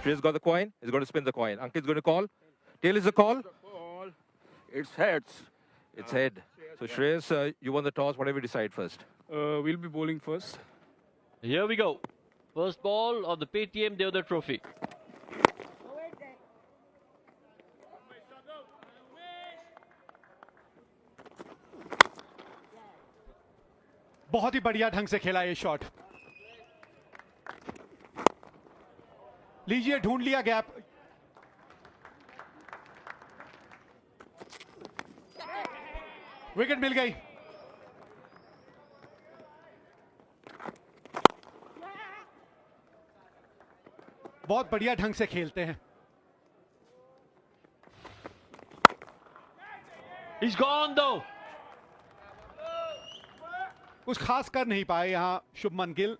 Shreyas got the coin. He's going to spin the coin. Ankit's going to call. Tail is the call. It's heads. It's head. So Shreyas, you won the toss. Whatever you decide first. We'll be bowling first. Here we go. First ball of the Paytm Deodar Trophy. बहुत ही बढ़िया ढंग से खेला ये shot. लीजिए, ढूंढ लिया gap. Wicket मिल गई. बहुत बढ़िया ढंग से खेलते हैं. He's gone though. कुछ खास कर नहीं पाए यहां शुभमन गिल.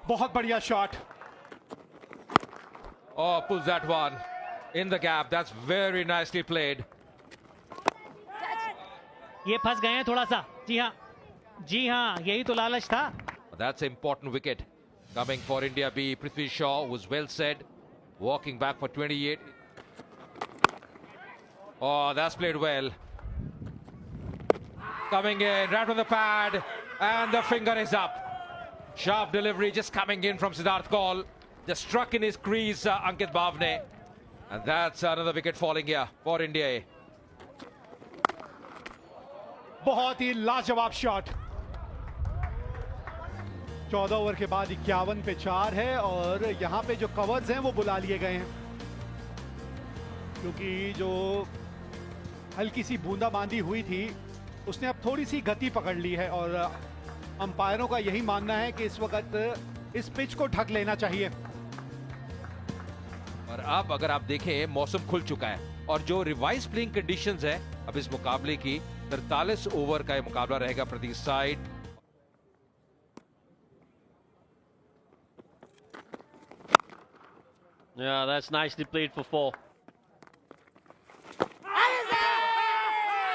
बहुत बढ़िया shot. Oh, pulls that one in the gap. That's very nicely played. ये फंस गए हैं थोड़ा सा. जी हाँ, यही तो लालच था. That's an important wicket coming for India B. Prithvi Shaw was well said, walking back for 28. Oh, that's played well. Coming in right on the pad, and the finger is up. Sharp delivery just coming in from Siddharth Kaul. Just struck in his crease, Ankit Bhavne. And that's another wicket falling here for India A. बहुत ही लाजवाब shot. 14 over के बाद 51 पे 4 है और यहां पे जो कवर्स हैं वो बुला लिए गए हैं क्योंकि जो हल्की सी बूंदाबांदी हुई थी उसने अब थोड़ी सी गति पकड़ ली है और अंपायरों का यही मानना है कि इस वक्त इस पिच को ढक लेना चाहिए. और अब अगर आप देखें मौसम खुल चुका है और जो रिवाइज प्लेइंग कंडीशंस है अब इस मुकाबले की 43 ओवर का ये मुकाबला रहेगा प्रति side. Yeah, that's nicely played for 4.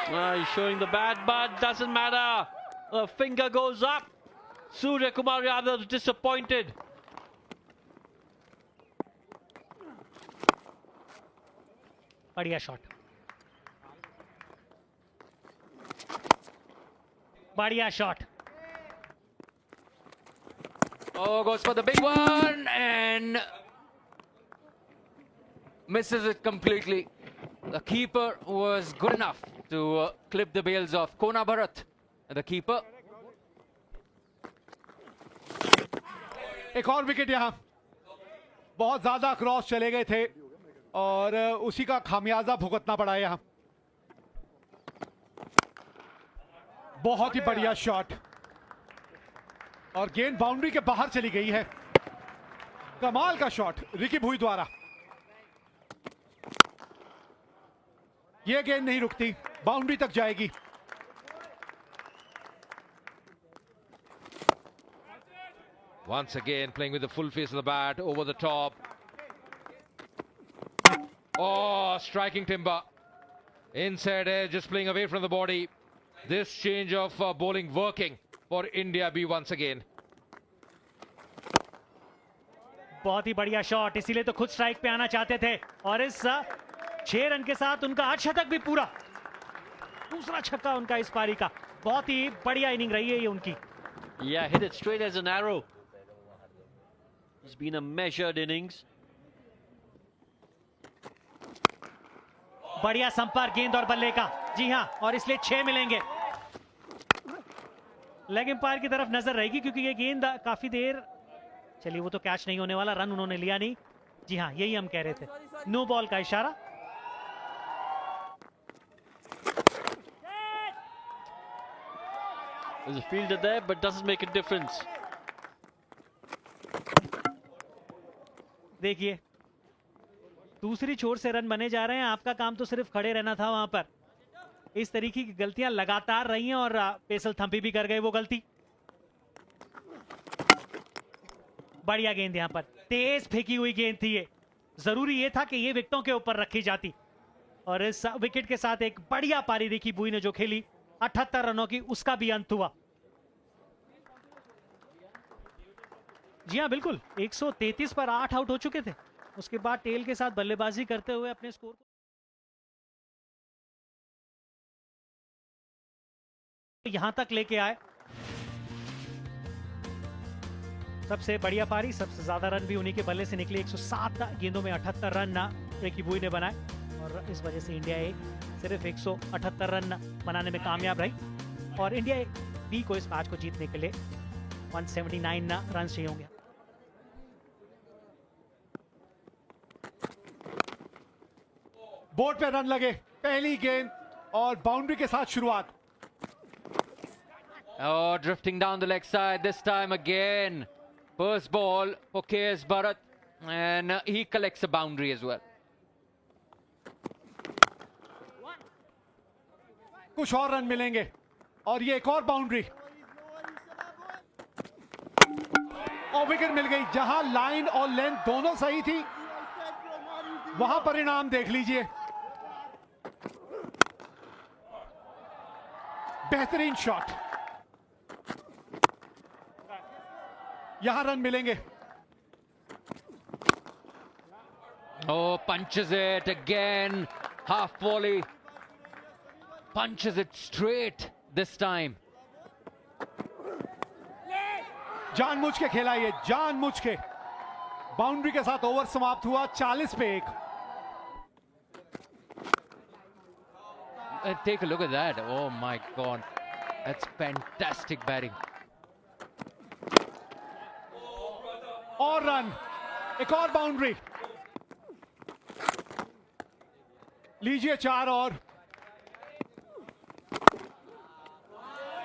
He's showing the bat, but doesn't matter. The finger goes up. Surya Kumar Yadav disappointed. बढ़िया शॉट. बढ़िया shot. Oh, goes for the big one and misses it completely. The keeper was good enough to clip the bails of Kona Bharat. The keeper. एक और wicket यहां. बहुत ज्यादा cross चले गए थे और उसी का खामियाजा भुगतना पड़ा यहां. बहुत ही बढ़िया शॉट और गेंद बाउंड्री के बाहर चली गई है. कमाल का शॉट रिकी भुई द्वारा. यह गेंद नहीं रुकती, बाउंड्री तक जाएगी. Once again playing with the full face of the bat over the top. Oh, striking timber. Inside edge, just playing away from the body. This change of bowling working for India B once again. बहुत ही बढ़िया shot. इसीलिए तो खुद strike पे आना चाहते थे और इस 6 रन के साथ उनका अर्धशतक भी पूरा. दूसरा छक्का उनका इस पारी का. बहुत ही बढ़िया इनिंग रही है ये उनकी. Yeah, hit it straight as an arrow. It's been a measured innings. बढ़िया संपर्क गेंद और बल्ले का. जी हां, और इसलिए 6 मिलेंगे. लेग एम्पायर की तरफ नजर रहेगी क्योंकि ये गेंद काफी देर. चलिए, वो तो कैच नहीं होने वाला. रन उन्होंने लिया नहीं. जी हां, यही हम कह रहे थे. नो बॉल का इशारा. There's a fielder there, but doesn't make a difference. देखिए, दूसरी छोर से रन बने जा रहे हैं. आपका काम तो सिर्फ खड़े रहना था वहां पर. इस तरीके की गलतियां लगातार रही हैं और पेसल थम्पी भी कर गए वो गलती. बढ़िया गेंद यहां पर. तेज फेंकी हुई गेंद थी ये. जरूरी ये था कि ये विकेटों के ऊपर रखी जाती और इस विकेट के साथ एक बढ़िया पारी रिकी भुई ने जो खेली 78 रनों की, उसका भी अंत हुआ. जी हाँ, बिल्कुल 133 पर 8 आउट हो चुके थे। उसके बाद टेल के साथ बल्लेबाजी करते हुए अपने स्कोर को यहां तक लेके आए। सबसे बढ़िया पारी, सबसे ज्यादा रन भी उन्हीं के बल्ले से निकले। 107 गेंदों में 78 रन रिकी बुई ने बनाए और इस वजह से इंडिया ए सिर्फ 178 रन बनाने में कामयाब रही और इंडिया बी को इस मैच को जीतने के लिए 179 रन चाहिए होंगे। बोर्ड पे रन लगे, पहली गेंद और बाउंड्री के साथ शुरुआत। Oh, drifting down the leg side this time again. First ball for KS Bharat and he collects a boundary as well. कुछ और रन मिलेंगे और ये एक और बाउंड्री और विकेट मिल गई। जहां लाइन और लेंथ दोनों सही थी वहां परिणाम देख लीजिए। बेहतरीन शॉट, यहां रन मिलेंगे। Oh, punches it again. Half volley. Punches it straight this time. जानबूझ के खेला ये, जानबूझ के। बाउंड्री के साथ ओवर समाप्त हुआ 40 पे 1। Take a look at that. Oh my God. That's fantastic batting. और रन, एक और बाउंड्री, लीजिए 4 और।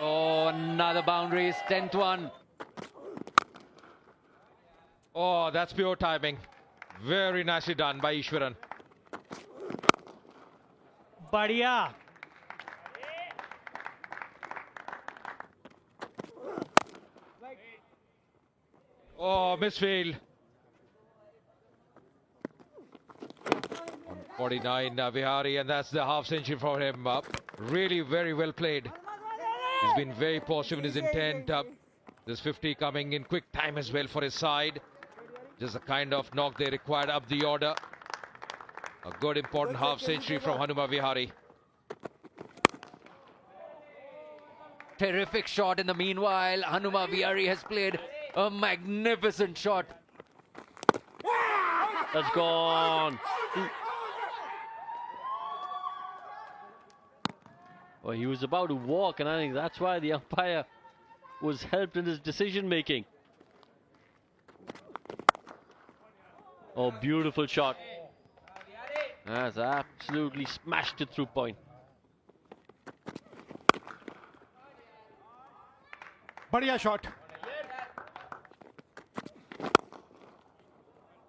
Oh, another boundary. 10th one. Oh, that's pure timing. Very nicely done by Ishwaran. बढ़िया। Oh, misfield. 49 Vihari, and that's the half century for him. Really very well played. He's been very positive in his intent. This 50 coming in quick time as well for his side. Just the kind of knock they required up the order. A good important half century from Hanuma Vihari. Terrific shot in the meanwhile. Hanuma Vihari has played a magnificent shot. That's gone. Well, he was about to walk, and I think that's why the umpire was helped in his decision making. Oh, beautiful shot. That's absolutely smashed it through point. बढ़िया shot.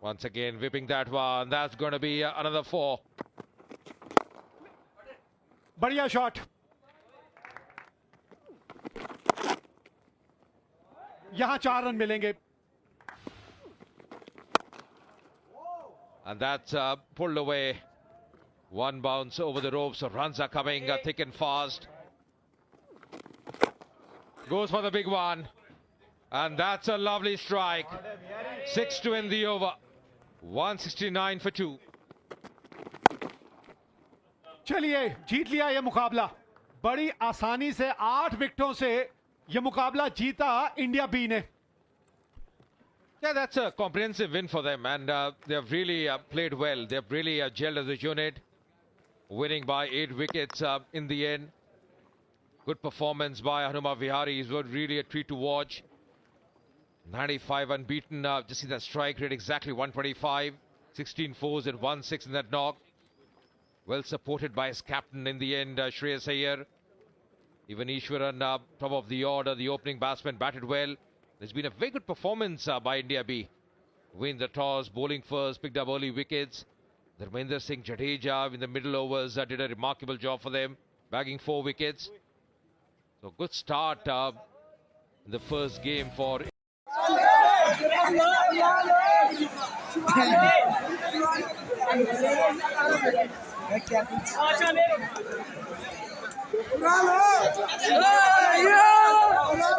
Once again whipping that one. That's going to be another 4. बढ़िया shot, यहां 4 run मिलेंगे। And that's pulled away. One bounce over the ropes. So runs are coming thick and fast. Goes for the big one. And that's a lovely strike. 6 to end the over. 169 for 2. चलिए, जीत लिया ये मुकाबला। बड़ी आसानी से 8 विकेटों से ये मुकाबला जीता इंडिया बी ने। Yeah, that's a comprehensive win for them, and they've really played well. They've really gelled as a unit, winning by 8 wickets in the end. Good performance by Hanuma Vihari. It was really a treat to watch. 95 unbeaten. Just see that strike rate, exactly 125. 16 fours and 1 6 in that knock. Well supported by his captain in the end, Shreyas Iyer. Even Ishwaran, top of the order, the opening batsman batted well. There's been a very good performance by India B. Win the toss, bowling first, picked up early wickets. Dharmendra Singh Jadeja in the middle overs did a remarkable job for them, bagging 4 wickets. So good start in the first game for...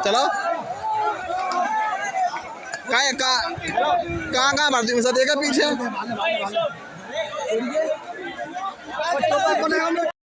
चलो कहाँ भारतीय में देखा पीछे